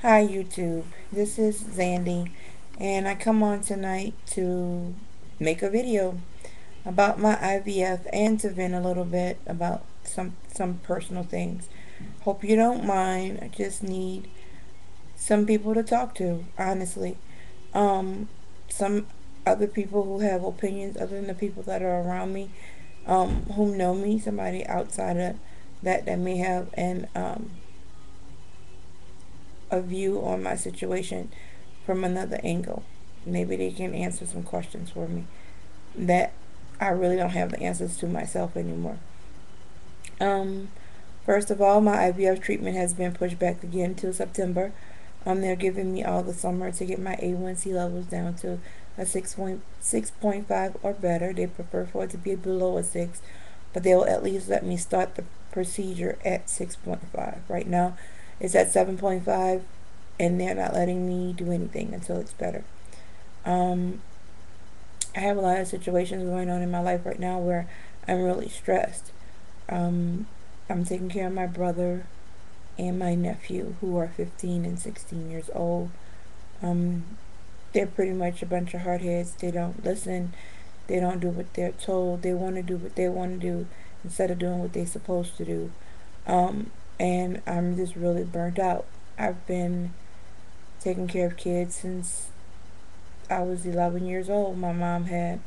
Hi YouTube, this is Zandy, and I come on tonight to make a video about my IVF and to vent a little bit about some personal things. Hope you don't mind. I just need some people to talk to, honestly. Um, some other people who have opinions other than the people that are around me, who know me, somebody outside of that may have a view on my situation from another angle. Maybe they can answer some questions for me that I really don't have the answers to myself anymore. Um, First of all, my IVF treatment has been pushed back again till September. They're giving me all the summer to get my A1C levels down to a 6.5 or better. They prefer for it to be below a 6, but they'll at least let me start the procedure at 6.5. Right now, it's at 7.5, and they're not letting me do anything until it's better. Um, I have a lot of situations going on in my life right now where I'm really stressed. Um, I'm taking care of my brother and my nephew, who are 15 and 16 years old. Um, they're pretty much a bunch of hardheads. They don't listen. They don't do what they're told. They want to do what they want to do instead of doing what they're supposed to do. Um, and I'm just really burnt out. I've been taking care of kids since I was 11 years old. My mom had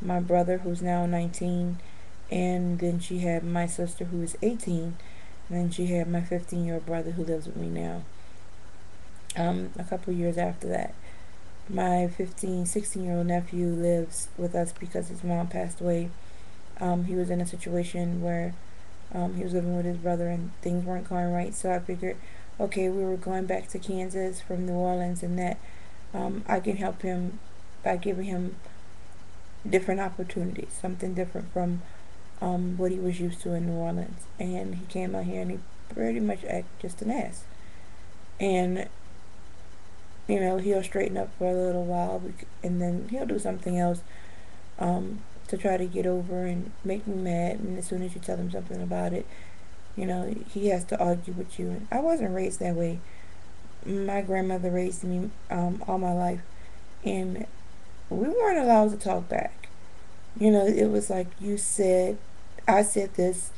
my brother, who's now 19, and then she had my sister, who is 18, and then she had my 15-year-old brother, who lives with me now. A couple of years after that, my 16-year-old nephew lives with us because his mom passed away. He was in a situation where he was living with his brother and things weren't going right, so I figured, okay, we were going back to Kansas from New Orleans, and that I can help him by giving him different opportunities, something different from what he was used to in New Orleans. And he came out here and he pretty much acted just an ass. And, he'll straighten up for a little while and then he'll do something else to try to get over and make me mad. And as soon as you tell him something about it, he has to argue with you. And I wasn't raised that way. My grandmother raised me all my life. And we weren't allowed to talk back. It was like I said this,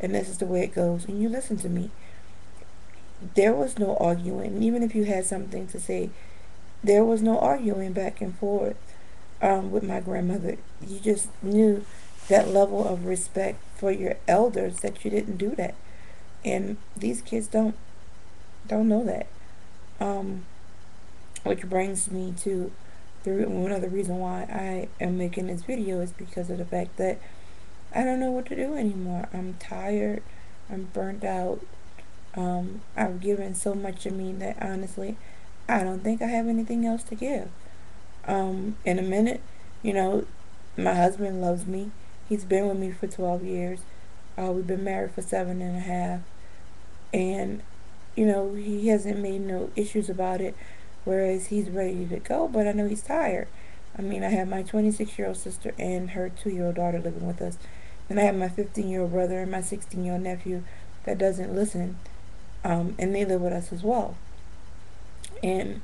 and this is the way it goes, and you listen to me. There was no arguing. Even if you had something to say, there was no arguing back and forth with my grandmother. You just knew that level of respect for your elders that you didn't do that. And these kids don't know that. Um, which brings me to one other reason why I am making this video is because of the fact that I don't know what to do anymore. I'm tired. I'm burnt out. I've given so much of me that honestly, I don't think I have anything else to give. In a minute, you know, my husband loves me. He's been with me for 12 years. We've been married for 7.5. And, he hasn't made no issues about it, whereas he's ready to go, but I know he's tired. I mean, I have my 26-year-old sister and her 2-year-old daughter living with us. And I have my 15-year-old brother and my 16-year-old nephew that doesn't listen, and they live with us as well. And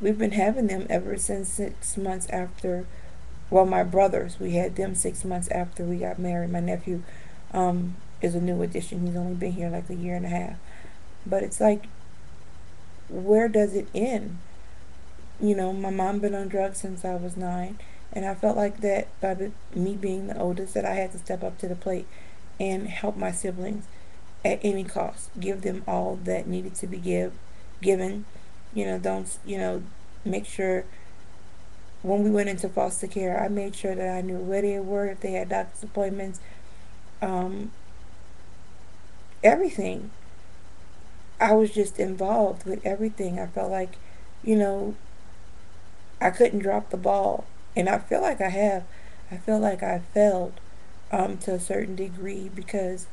we've been having them ever since 6 months after, well, my brothers, we had them 6 months after we got married. My nephew is a new addition. He's only been here like a year and a half. But it's like, where does it end? My mom been on drugs since I was 9, and I felt like that by me being the oldest, that I had to step up to the plate and help my siblings at any cost. Give them all that needed to be given. Don't make sure when we went into foster care, I made sure that I knew where they were, if they had doctor's appointments, um, everything. I was just involved with everything. I felt like, you know, I couldn't drop the ball, and I feel like I have. I feel like I failed to a certain degree because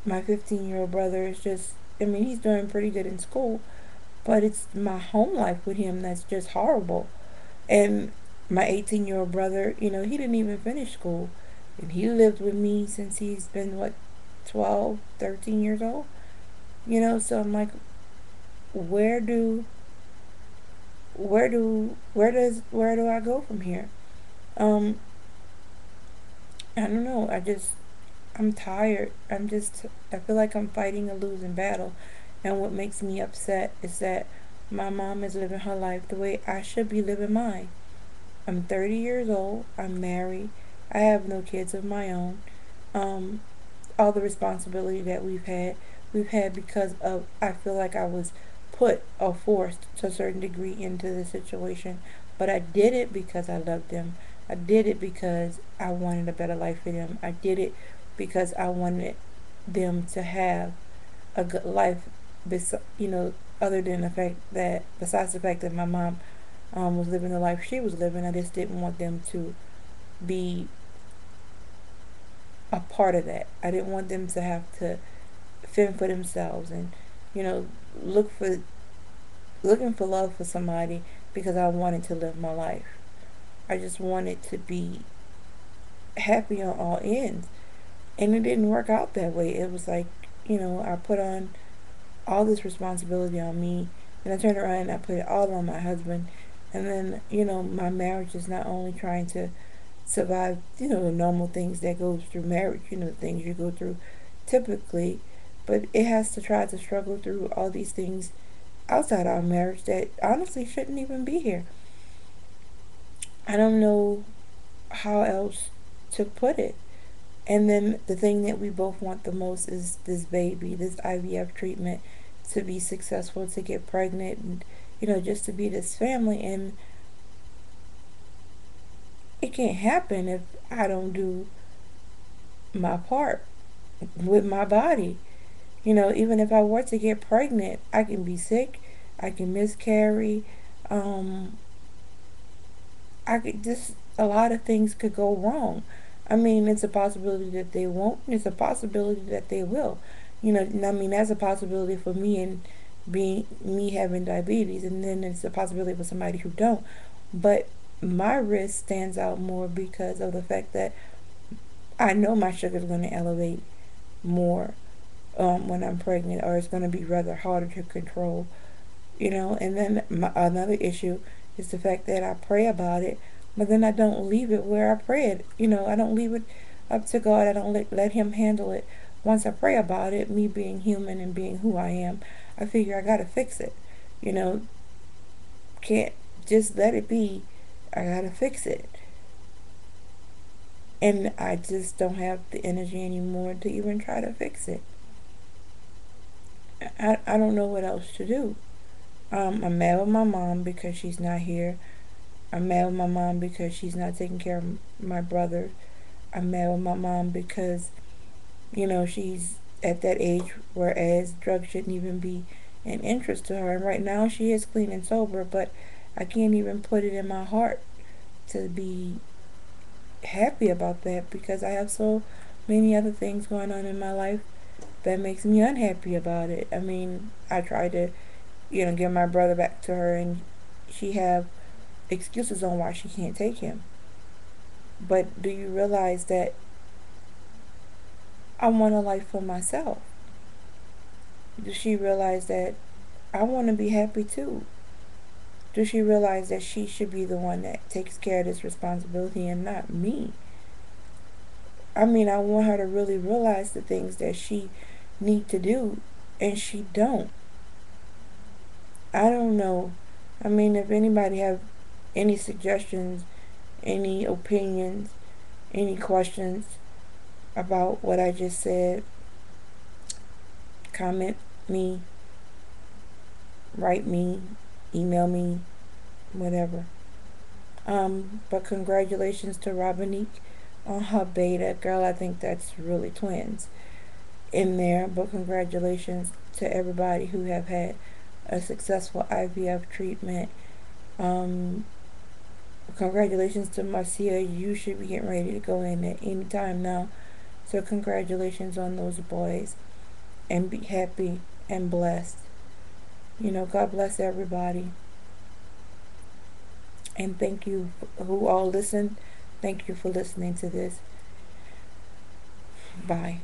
my 15-year-old brother is just, I mean, he's doing pretty good in school, but it's my home life with him that's just horrible. And my 18-year-old brother, he didn't even finish school, and he lived with me since he's been, what, 12, 13 years old? So I'm like, where do where do I go from here? Um, I don't know. I'm tired. I feel like I'm fighting a losing battle. And what makes me upset is that my mom is living her life the way I should be living mine. I'm 30 years old. I'm married. I have no kids of my own. Um, all the responsibility that we've had because of, I feel like I was put or forced to a certain degree into the situation. But I did it because I loved them. I did it because I wanted a better life for them. I did it because I wanted them to have a good life, other than the fact that, besides the fact that my mom was living the life she was living, I just didn't want them to be a part of that. I didn't want them to have to fend for themselves and, you know, look for looking for love for somebody because I wanted to live my life. I just wanted to be happy on all ends. And it didn't work out that way. It was like, I put on all this responsibility on me, and I turned around and I put it all on my husband. And then, my marriage is not only trying to survive, the normal things that goes through marriage, the things you go through typically, but it has to try to struggle through all these things outside our marriage that honestly shouldn't even be here. I don't know how else to put it. And then the thing that we both want the most is this baby, this IVF treatment, to be successful, to get pregnant, and, just to be this family. And it can't happen if I don't do my part with my body. Even if I were to get pregnant, I can be sick, I can miscarry, um, I could just, a lot of things could go wrong. I mean, it's a possibility that they won't. It's a possibility that they will. I mean, that's a possibility for me and being me having diabetes, and then it's a possibility for somebody who don't. But my risk stands out more because of the fact that I know my sugar is going to elevate more when I'm pregnant, or it's going to be rather harder to control. And then another issue is the fact that I pray about it, but then I don't leave it where I prayed. I don't leave it up to God. I don't let Him handle it. Once I pray about it, me being human and being who I am, I figure I gotta fix it. You know, can't just let it be. I gotta fix it. And I just don't have the energy anymore to even try to fix it. I don't know what else to do. I'm mad with my mom because she's not here. I'm mad with my mom because she's not taking care of my brother. I'm mad with my mom because, she's at that age whereas drugs shouldn't even be an interest to her. And right now she is clean and sober, but I can't even put it in my heart to be happy about that because I have so many other things going on in my life that makes me unhappy about it. I mean, I tried to, give my brother back to her, and she have excuses on why she can't take him. But do you realize that I want a life for myself? Does she realize that I want to be happy too? Does she realize that she should be the one that takes care of this responsibility and not me? I mean, I want her to really realize the things that she need to do, and she don't. I don't know. I mean, if anybody have any suggestions, any opinions, any questions about what I just said, comment me, write me, email me, whatever. But congratulations to Robinique on her beta. Girl, I think that's really twins in there. But congratulations to everybody who have had a successful IVF treatment. Um, Congratulations to Marcia. You should be getting ready to go in at any time now. So congratulations on those boys, and be happy and blessed. God bless everybody. And thank you who all listened. Thank you for listening to this. Bye.